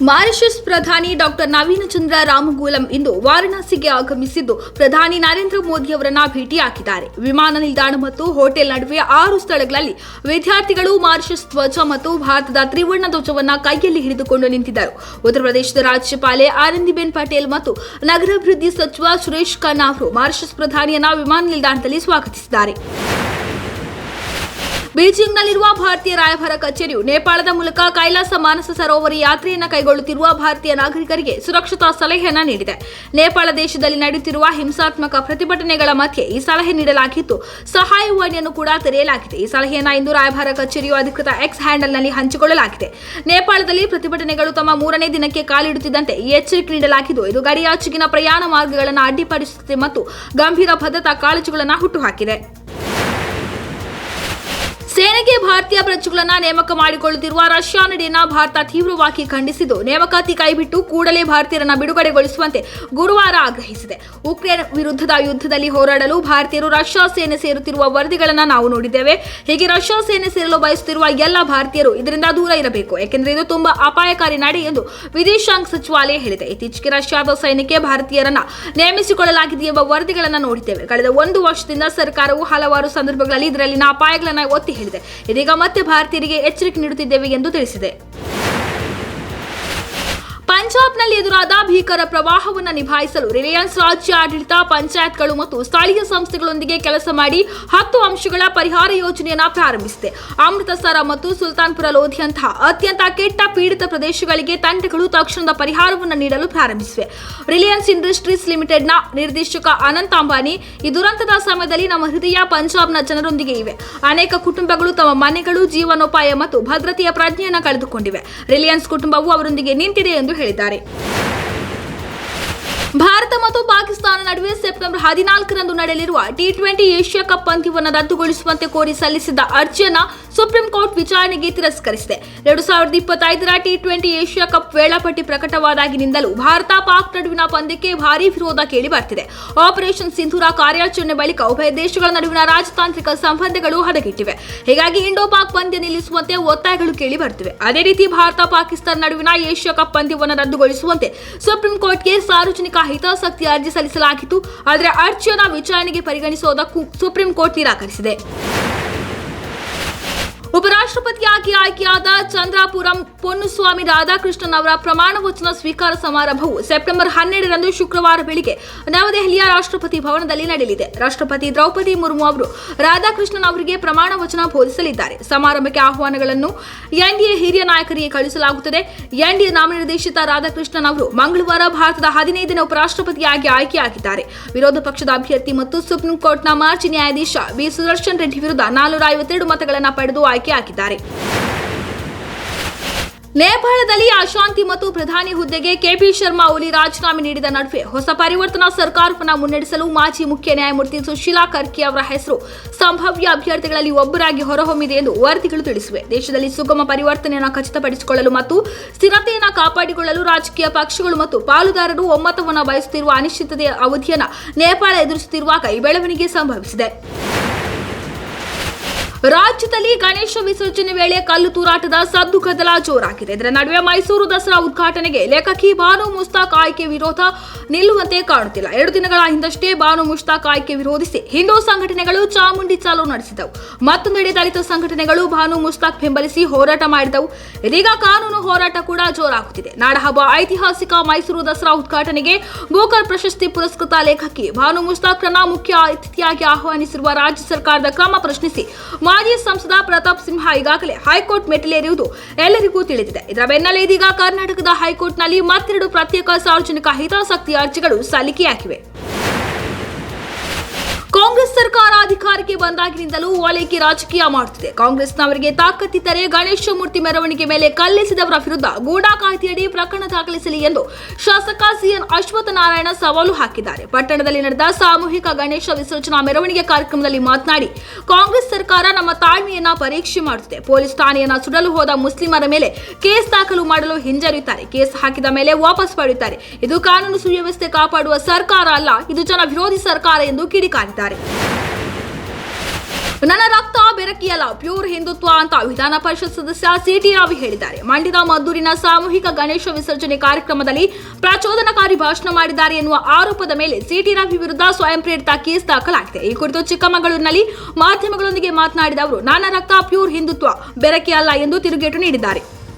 Mauritius ಪ್ರಧಾನಿ doctor Naveen ಚಂದ್ರ ರಾಮಗೂಲಂ ಇಂದು ವಾರಣಾಸಿಗೆ ಆಗಮಿಸಿದ್ದು ಪ್ರಧಾನಿ ನರೇಂದ್ರ ಮೋದಿ ಅವರನ್ನ ಭೇಟಿಯಾಗಿದ್ದಾರೆ. ವಿಮಾನ ನಿಲ್ದಾಣ ಮತ್ತು ಹೋಟೆಲ್ ನಡುವೆ 6 ಸ್ಥಳಗಳಲ್ಲಿ ವಿದ್ಯಾರ್ಥಿಗಳು ಮಾರಿಷಸ್ ಧ್ವಜ ಮತ್ತು ಭಾರತದ ತ್ರಿವರ್ಣ ಧ್ವಜವನ್ನ ಕೈಯಲ್ಲಿ ಹಿಡಿದುಕೊಂಡು ನಿಂತಿದ್ದರು. ಉತ್ತರ ಪ್ರದೇಶದ ರಾಜ್ಯಪಾಲೆ ಆನಂದಿಬೆನ್ ಪಟೇಲ್ ಮತ್ತು ನಗರಾಭಿವೃದ್ಧಿ ಸಚಿವ ಸುರೇಶ್ ಖನ್ನಾ ಅವರು ಮಾರಿಷಸ್ ಪ್ರಧಾನಿಯನ್ನ ವಿಮಾನ ನಿಲ್ದಾಣದಲ್ಲಿ ಸ್ವಾಗತಿಸಿದ್ದಾರೆ. ಬೀಜಿಂಗ್ನಲ್ಲಿರುವ ಭಾರತೀಯ ರಾಯಭಾರ ಕಚೇರಿಯು ನೇಪಾಳದ ಮೂಲಕ ಕೈಲಾಸ ಮಾನಸ ಸರೋವರ ಯಾತ್ರೆಯನ್ನು ಕೈಗೊಳ್ಳುತ್ತಿರುವ ಭಾರತೀಯ ನಾಗರಿಕರಿಗೆ ಸುರಕ್ಷತಾ ಸಲಹೆಯನ್ನು ನೀಡಿದೆ. ನೇಪಾಳ ದೇಶದಲ್ಲಿ ನಡೆಯುತ್ತಿರುವ ಹಿಂಸಾತ್ಮಕ ಪ್ರತಿಭಟನೆಗಳ ಮಧ್ಯೆ ಈ ಸಲಹೆ ನೀಡಲಾಗಿದ್ದು, ಸಹಾಯವಾಣಿಯನ್ನು ಕೂಡ ತೆರೆಯಲಾಗಿದೆ. ಈ ಸಲಹೆಯನ್ನು ಇಂದು ರಾಯಭಾರ ಕಚೇರಿಯು ಅಧಿಕೃತ ಎಕ್ಸ್ ಹ್ಯಾಂಡಲ್ನಲ್ಲಿ ಹಂಚಿಕೊಳ್ಳಲಾಗಿದೆ. ನೇಪಾಳದಲ್ಲಿ ಪ್ರತಿಭಟನೆಗಳು ತಮ್ಮ 3ನೇ ದಿನಕ್ಕೆ ಕಾಲಿಡುತ್ತಿದ್ದಂತೆ ಈ ಎಚ್ಚರಿಕೆ ನೀಡಲಾಗಿದ್ದು, ಇದು ಗಡಿಯಾಚೆಗಿನ ಪ್ರಯಾಣ ಮಾರ್ಗಗಳನ್ನು ಅಡ್ಡಿಪಡಿಸುತ್ತದೆ ಮತ್ತು ಗಂಭೀರ ಭದ್ರತಾ ಕಾಳಜಿಗಳನ್ನು ಹುಟ್ಟುಹಾಕಿದೆ. ಸೇನೆಗೆ ಭಾರತೀಯ ಪ್ರಜೆಗಳನ್ನು ನೇಮಕ ಮಾಡಿಕೊಳ್ಳುತ್ತಿರುವ ರಷ್ಯಾ ನಡೆಯನ್ನು ಭಾರತ ತೀವ್ರವಾಗಿ ಖಂಡಿಸಿದ್ದು, ನೇಮಕಾತಿ ಕೈಬಿಟ್ಟು ಕೂಡಲೇ ಭಾರತೀಯರನ್ನು ಬಿಡುಗಡೆಗೊಳಿಸುವಂತೆ ಗುರುವಾರ ಆಗ್ರಹಿಸಿದೆ. ಉಕ್ರೇನ್ ವಿರುದ್ಧದ ಯುದ್ಧದಲ್ಲಿ ಹೋರಾಡಲು ಭಾರತೀಯರು ರಷ್ಯಾ ಸೇನೆ ಸೇರುತ್ತಿರುವ ವರದಿಗಳನ್ನು ನಾವು ನೋಡಿದ್ದೇವೆ. ಹೀಗೆ ರಷ್ಯಾ ಸೇನೆ ಸೇರಲು ಬಯಸುತ್ತಿರುವ ಎಲ್ಲ ಭಾರತೀಯರು ಇದರಿಂದ ದೂರ ಇರಬೇಕು, ಏಕೆಂದರೆ ಇದು ತುಂಬಾ ಅಪಾಯಕಾರಿ ನಡೆ ಎಂದು ವಿದೇಶಾಂಗ ಸಚಿವಾಲಯ ಹೇಳಿದೆ. ಇತ್ತೀಚೆಗೆ ರಷ್ಯಾದ ಸೈನ್ಯಕ್ಕೆ ಭಾರತೀಯರನ್ನ ನೇಮಿಸಿಕೊಳ್ಳಲಾಗಿದೆ ಎಂಬ ವರದಿಗಳನ್ನು ನೋಡಿದ್ದೇವೆ. ಕಳೆದ 1 ವರ್ಷದಿಂದ ಸರ್ಕಾರವು ಹಲವಾರು ಸಂದರ್ಭಗಳಲ್ಲಿ ಇದರಲ್ಲಿನ ಅಪಾಯಗಳನ್ನು ಒತ್ತಿ ಹೇಳಿದೆ. ಇದೀಗ ಮತ್ತೆ ಭಾರತೀಯರಿಗೆ ಎಚ್ಚರಿಕೆ ನೀಡುತ್ತಿದ್ದೇವೆ ಎಂದು ತಿಳಿಸಿದೆ. ಪಂಜಾಬ್ನಲ್ಲಿ ಎದುರಾದ ಭೀಕರ ಪ್ರವಾಹವನ್ನು ನಿಭಾಯಿಸಲು ರಿಲಯನ್ಸ್ ರಾಜ್ಯ ಆಡಳಿತ, ಪಂಚಾಯತ್ಗಳು ಮತ್ತು ಸ್ಥಳೀಯ ಸಂಸ್ಥೆಗಳೊಂದಿಗೆ ಕೆಲಸ ಮಾಡಿ 10 ಅಂಶಗಳ ಪರಿಹಾರ ಯೋಜನೆಯನ್ನು ಪ್ರಾರಂಭಿಸಿದೆ. ಅಮೃತಸರ ಮತ್ತು ಸುಲ್ತಾನ್ಪುರ ಲೋಧಿಯಂತಹ ಅತ್ಯಂತ ಕೆಟ್ಟ ಪೀಡಿತ ಪ್ರದೇಶಗಳಿಗೆ ತಂಡಗಳು ತಕ್ಷಣದ ಪರಿಹಾರವನ್ನು ನೀಡಲು ಪ್ರಾರಂಭಿಸಿವೆ. ರಿಲಯನ್ಸ್ ಇಂಡಸ್ಟ್ರೀಸ್ ಲಿಮಿಟೆಡ್ನ ನಿರ್ದೇಶಕ ಅನಂತ್ ಅಂಬಾನಿ, ಈ ದುರಂತದ ಸಮಯದಲ್ಲಿ ನಮ್ಮ ಹೃದಯ ಪಂಜಾಬ್ನ ಜನರೊಂದಿಗೆ ಇವೆ. ಅನೇಕ ಕುಟುಂಬಗಳು ತಮ್ಮ ಮನೆಗಳು, ಜೀವನೋಪಾಯ ಮತ್ತು ಭದ್ರತೆಯ ಪ್ರಜ್ಞೆಯನ್ನು ಕಳೆದುಕೊಂಡಿವೆ. ರಿಲಯನ್ಸ್ ಕುಟುಂಬವು ಅವರೊಂದಿಗೆ ನಿಂತಿದೆ ಎಂದು ಹೇಳಿದ್ದಾರೆ. ಭಾರತ ಮತ್ತು ಪಾಕಿಸ್ತಾನ ನಡುವೆ ಸೆಪ್ಟೆಂಬರ್ 14ರಂದು ನಡೆಯಲಿರುವ ಟಿ20 ಏಷ್ಯಾ ಕಪ್ ಪಂದ್ಯವನ್ನು ರದ್ದುಗೊಳಿಸುವಂತೆ ಕೋರಿ ಸಲ್ಲಿಸಿದ್ದ ಅರ್ಜಿಯನ್ನು ಸುಪ್ರೀಂ ಕೋರ್ಟ್ ವಿಚಾರಣೆಗೆ ತಿರಸ್ಕರಿಸಿದೆ. 2025ರ ಟಿ20 ಏಷ್ಯಾ ಕಪ್ ವೇಳಾಪಟ್ಟಿ ಪ್ರಕಟವಾದಾಗಿನಿಂದಲೂ ಭಾರತ ಪಾಕ್ ನಡುವಿನ ಪಂದ್ಯಕ್ಕೆ ಭಾರೀ ವಿರೋಧ ಕೇಳಿ ಬರ್ತಿದೆ. ಆಪರೇಷನ್ ಸಿಂಧೂರ ಕಾರ್ಯಾಚರಣೆ ಬಳಿಕ ಉಭಯ ದೇಶಗಳ ನಡುವಿನ ರಾಜತಾಂತ್ರಿಕ ಸಂಬಂಧಗಳು ಹದಗೆಟ್ಟಿವೆ. ಹೀಗಾಗಿ ಇಂಡೋ ಪಾಕ್ ಪಂದ್ಯ ನಿಲ್ಲಿಸುವಂತೆ ಒತ್ತಾಯಗಳು ಕೇಳಿ ಬರ್ತಿವೆ. ಅದೇ ರೀತಿ ಭಾರತ ಪಾಕಿಸ್ತಾನ ನಡುವಿನ ಏಷ್ಯಾ ಕಪ್ ಪಂದ್ಯವನ್ನು ರದ್ದುಗೊಳಿಸುವಂತೆ ಸುಪ್ರೀಂ ಕೋರ್ಟ್ಗೆ ಸಾರ್ವಜನಿಕ ಹಿತಾಸಕ್ತಿ ಅರ್ಜಿ ಸಲ್ಲಿಸಲಾಗಿತ್ತು. ಆದರೆ ಅರ್ಜಿಯನ್ನು ವಿಚಾರಣೆಗೆ ಪರಿಗಣಿಸುವುದಕ್ಕೂ ಸುಪ್ರೀಂ ಕೋರ್ಟ್ ನಿರಾಕರಿಸಿದೆ. ಉಪರಾಷ್ಟ್ರಪತಿಯಾಗಿ ಆಯ್ಕೆಯಾದ ಚಂದ್ರಾಪುರಂ ಪೊನ್ನುಸ್ವಾಮಿ ರಾಧಾಕೃಷ್ಣನ್ ಅವರ ಪ್ರಮಾಣ ವಚನ ಸ್ವೀಕಾರ ಸಮಾರಂಭವು ಸೆಪ್ಟೆಂಬರ್ 12ರಂದು ಶುಕ್ರವಾರ ಬೆಳಿಗ್ಗೆ ನವದೆಹಲಿಯ ರಾಷ್ಟ್ರಪತಿ ಭವನದಲ್ಲಿ ನಡೆಯಲಿದೆ. ರಾಷ್ಟ್ರಪತಿ ದ್ರೌಪದಿ ಮುರ್ಮು ಅವರು ರಾಧಾಕೃಷ್ಣನ್ ಅವರಿಗೆ ಪ್ರಮಾಣ ವಚನ ಬೋಧಿಸಲಿದ್ದಾರೆ. ಸಮಾರಂಭಕ್ಕೆ ಆಹ್ವಾನಗಳನ್ನು ಎನ್ಡಿಎ ಹಿರಿಯ ನಾಯಕರಿಗೆ ಕಳುಹಿಸಲಾಗುತ್ತದೆ. ಎನ್ಡಿಎ ನಾಮನಿರ್ದೇಶಿತ ರಾಧಾಕೃಷ್ಣನ್ ಅವರು ಮಂಗಳವಾರ ಭಾರತದ 15ನೇ ಉಪರಾಷ್ಟ್ರಪತಿಯಾಗಿ ಆಯ್ಕೆಯಾಗಿದ್ದಾರೆ. ವಿರೋಧ ಪಕ್ಷದ ಅಭ್ಯರ್ಥಿ ಮತ್ತು ಸುಪ್ರೀಂ ಕೋರ್ಟ್ನ ಮಾಜಿ ನ್ಯಾಯಾಧೀಶ ಬಿ ಸುದರ್ಶನ್ ರೆಡ್ಡಿ ವಿರುದ್ಧ 452 ಮತಗಳನ್ನು ಪಡೆದು ಆಯ್ಕೆಯಾಗಿದ್ದಾರೆ. ನೇಪಾಳದಲ್ಲಿ ಅಶಾಂತಿ ಮತ್ತು ಪ್ರಧಾನಿ ಹುದ್ದೆಗೆ ಕೆಪಿ ಶರ್ಮಾ ಓಲಿ ರಾಜೀನಾಮೆ ನೀಡಿದ ನಡುವೆ ಹೊಸ ಪರಿವರ್ತನಾ ಸರ್ಕಾರವನ್ನು ಮುನ್ನಡೆಸಲು ಮಾಜಿ ಮುಖ್ಯ ನ್ಯಾಯಮೂರ್ತಿ ಸುಶೀಲಾ ಕರ್ಕಿ ಅವರ ಹೆಸರು ಸಂಭಾವ್ಯ ಅಭ್ಯರ್ಥಿಗಳಲ್ಲಿ ಒಬ್ಬರಾಗಿ ಹೊರಹೊಮ್ಮಿದೆ ಎಂದು ವರದಿಗಳು ತಿಳಿಸಿವೆ. ದೇಶದಲ್ಲಿ ಸುಗಮ ಪರಿವರ್ತನೆಯನ್ನು ಖಚಿತಪಡಿಸಿಕೊಳ್ಳಲು ಮತ್ತು ಸ್ಥಿರತೆಯನ್ನು ಕಾಪಾಡಿಕೊಳ್ಳಲು ರಾಜಕೀಯ ಪಕ್ಷಗಳು ಮತ್ತು ಪಾಲುದಾರರು ಒಮ್ಮತವನ್ನು ಬಯಸುತ್ತಿರುವ ಅನಿಶ್ಚಿತತೆಯ ಅವಧಿಯನ್ನು ನೇಪಾಳ ಎದುರಿಸುತ್ತಿರುವಾಗ ಈ ಬೆಳವಣಿಗೆ ಸಂಭವಿಸಿದೆ. ರಾಜ್ಯದಲ್ಲಿ ಗಣೇಶ ವಿಸರ್ಜನೆ ವೇಳೆ ಕಲ್ಲು ತೂರಾಟದ ಸದ್ದು ಗದ್ದಲ ಜೋರಾಗಿದೆ. ಇದರ ನಡುವೆ ಮೈಸೂರು ದಸರಾ ಉದ್ಘಾಟನೆಗೆ ಲೇಖಕಿ ಬಾನು ಮುಸ್ತಾಕ್ ಆಯ್ಕೆ ವಿರೋಧ ನಿಲ್ಲುವಂತೆ ಕಾಣುತ್ತಿಲ್ಲ. 2 ದಿನಗಳ ಹಿಂದಷ್ಟೇ ಬಾನು ಮುಸ್ತಾಕ್ ಆಯ್ಕೆ ವಿರೋಧಿಸಿ ಹಿಂದೂ ಸಂಘಟನೆಗಳು ಚಾಮುಂಡಿ ಚಾಲೂ ನಡೆಸಿದವು. ಮತ್ತೊಂದೆಡೆ ದಲಿತ ಸಂಘಟನೆಗಳು ಬಾನು ಮುಸ್ತಾಕ್ ಬೆಂಬಲಿಸಿ ಹೋರಾಟ ಮಾಡಿದವು. ಇದೀಗ ಕಾನೂನು ಹೋರಾಟ ಕೂಡ ಜೋರಾಗುತ್ತಿದೆ. ನಾಡಹಬ್ಬ ಐತಿಹಾಸಿಕ ಮೈಸೂರು ದಸರಾ ಉದ್ಘಾಟನೆಗೆ ಬೂಕರ್ ಪ್ರಶಸ್ತಿ ಪುರಸ್ಕೃತ ಲೇಖಕಿ ಬಾನು ಮುಸ್ತಾಕ್ರನ್ನ ಮುಖ್ಯ ಅತಿಥಿಯಾಗಿ ಆಹ್ವಾನಿಸಿರುವ ರಾಜ್ಯ ಸರ್ಕಾರದ ಕ್ರಮ ಪ್ರಶ್ನಿಸಿ ಮಾಜಿ ಸಂಸದ ಪ್ರತಾಪ್ ಸಿಂಹ ಈಗಾಗಲೇ ಹೈಕೋರ್ಟ್ ಮೆಟ್ಟಿಲೇರಿರುವುದು ಎಲ್ಲರಿಗೂ ತಿಳಿದಿದೆ. ಇದರ ಬೆನ್ನಲ್ಲೇ ಇದೀಗ ಕರ್ನಾಟಕದ ಹೈಕೋರ್ಟ್ನಲ್ಲಿ ಮತ್ತೆರಡು ಪ್ರತ್ಯೇಕ ಸಾರ್ವಜನಿಕ ಹಿತಾಸಕ್ತಿ ಅರ್ಜಿಗಳು ಸಲ್ಲಿಕೆಯಾಗಿವೆ. ಕಾಂಗ್ರೆಸ್ ಸರ್ಕಾರ ಅಧಿಕಾರಕ್ಕೆ ಬಂದಾಗಿನಿಂದಲೂ ಓಲೈಕೆ ರಾಜಕೀಯ ಮಾಡುತ್ತಿದೆ. ಕಾಂಗ್ರೆಸ್ನವರಿಗೆ ತಾಕತ್ತಿದ್ದರೆ ಗಣೇಶ ಮೂರ್ತಿ ಮೆರವಣಿಗೆ ಮೇಲೆ ಕಲ್ಲೆಸೆದವರ ವಿರುದ್ಧ ಗೂಢಾ ಕಾಯ್ದೆಯಡಿ ಪ್ರಕರಣ ದಾಖಲಿಸಲಿ ಎಂದು ಶಾಸಕ ಸಿಎನ್ ಅಶ್ವತ್ಥನಾರಾಯಣ ಸವಾಲು ಹಾಕಿದ್ದಾರೆ. ಪಟ್ಟಣದಲ್ಲಿ ನಡೆದ ಸಾಮೂಹಿಕ ಗಣೇಶ ವಿಸರ್ಜನಾ ಮೆರವಣಿಗೆ ಕಾರ್ಯಕ್ರಮದಲ್ಲಿ ಮಾತನಾಡಿ, ಕಾಂಗ್ರೆಸ್ ಸರ್ಕಾರ ನಮ್ಮ ತಾಳ್ಮೆಯನ್ನ ಪರೀಕ್ಷೆ ಮಾಡುತ್ತಿದೆ. ಪೊಲೀಸ್ ಠಾಣೆಯನ್ನ ಸುಡಲು ಹೋದ ಮುಸ್ಲಿಮರ ಮೇಲೆ ಕೇಸ್ ದಾಖಲು ಮಾಡಲು ಹಿಂಜರಿಯುತ್ತಾರೆ. ಕೇಸ್ ಹಾಕಿದ ಮೇಲೆ ವಾಪಸ್ ಪಡೆಯುತ್ತಾರೆ. ಇದು ಕಾನೂನು ಸುವ್ಯವಸ್ಥೆ ಕಾಪಾಡುವ ಸರ್ಕಾರ ಅಲ್ಲ, ಇದು ಜನ ವಿರೋಧಿ ಸರ್ಕಾರ ಎಂದು ಕಿಡಿಕಾರಿದ್ದಾರೆ. ನನ್ನ ರಕ್ತ ಬೆರಕಿಯಲ್ಲ, ಪ್ಯೂರ್ ಹಿಂದುತ್ವ ಅಂತ ವಿಧಾನ ಪರಿಷತ್ ಸದಸ್ಯ ಸಿಟಿ ರವಿ ಹೇಳಿದ್ದಾರೆ. ಮಂಡ್ಯದ ಮದ್ದೂರಿನ ಸಾಮೂಹಿಕ ಗಣೇಶ ವಿಸರ್ಜನೆ ಕಾರ್ಯಕ್ರಮದಲ್ಲಿ ಪ್ರಚೋದನಕಾರಿ ಭಾಷಣ ಮಾಡಿದ್ದಾರೆ ಎನ್ನುವ ಆರೋಪದ ಮೇಲೆ ಸಿಟಿ ರವಿ ವಿರುದ್ಧ ಸ್ವಯಂ ಪ್ರೇರಿತ ಕೇಸ್ ದಾಖಲಾಗಿದೆ. ಈ ಕುರಿತು ಚಿಕ್ಕಮಗಳೂರಿನಲ್ಲಿ ಮಾಧ್ಯಮಗಳೊಂದಿಗೆ ಮಾತನಾಡಿದ ಅವರು, ನನ್ನ ರಕ್ತ ಪ್ಯೂರ್ ಹಿಂದುತ್ವ, ಬೆರಕಿಯಲ್ಲ ಎಂದು ತಿರುಗೇಟು ನೀಡಿದ್ದಾರೆ.